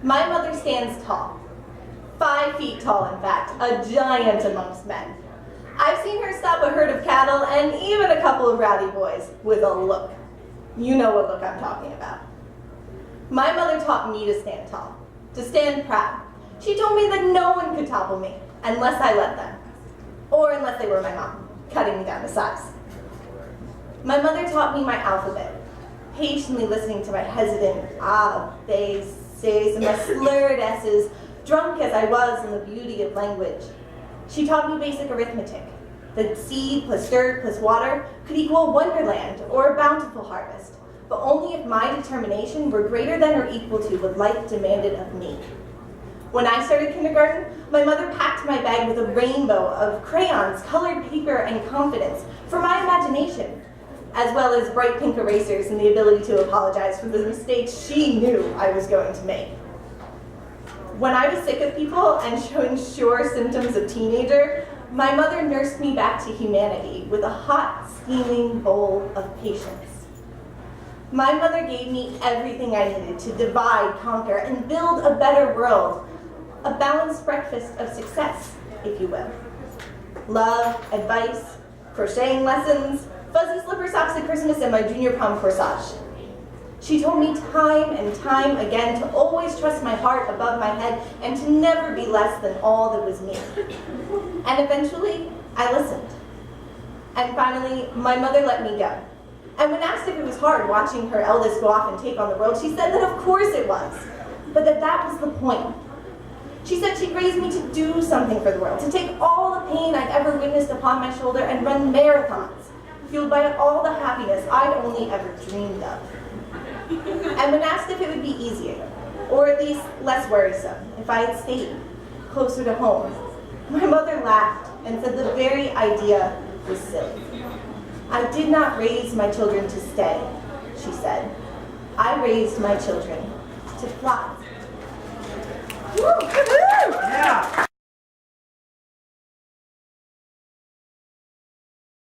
My mother stands tall. 5 feet tall, in fact, a giant amongst men. I've seen her stop a herd of cattle and even a couple of rowdy boys with a look. You know what look I'm talking about. My mother taught me to stand tall, to stand proud. She told me that no one could topple me unless I let them, or unless they were my mom, cutting me down to size. My mother taught me my alphabet, patiently listening to my hesitant b's, c's, and my slurred s's, drunk as I was in the beauty of language. She taught me basic arithmetic, that seed plus dirt plus water could equal wonderland or a bountiful harvest, but only if my determination were greater than or equal to what life demanded of me. When I started kindergarten, my mother packed my bag with a rainbow of crayons, colored paper, and confidence for my imagination, as well as bright pink erasers and the ability to apologize for the mistakes she knew I was going to make. When I was sick of people and showing sure symptoms of teenager, my mother nursed me back to humanity with a hot, steaming bowl of patience. My mother gave me everything I needed to divide, conquer, and build a better world, a balanced breakfast of success, if you will. Love, advice, crocheting lessons, fuzzy slipper socks at Christmas, and my junior prom corsage. She told me time and time again to always trust my heart above my head and to never be less than all that was me. And eventually, I listened. And finally, my mother let me go. And when asked if it was hard watching her eldest go off and take on the world, she said that of course it was, but that was the point. She said she'd raised me to do something for the world, to take all the pain I'd ever witnessed upon my shoulder and run marathons, fueled by all the happiness I'd only ever dreamed of. And when asked if it would be easier, or at least less worrisome, if I had stayed closer to home, my mother laughed and said the very idea was silly. I did not raise my children to stay, she said. I raised my children to fly.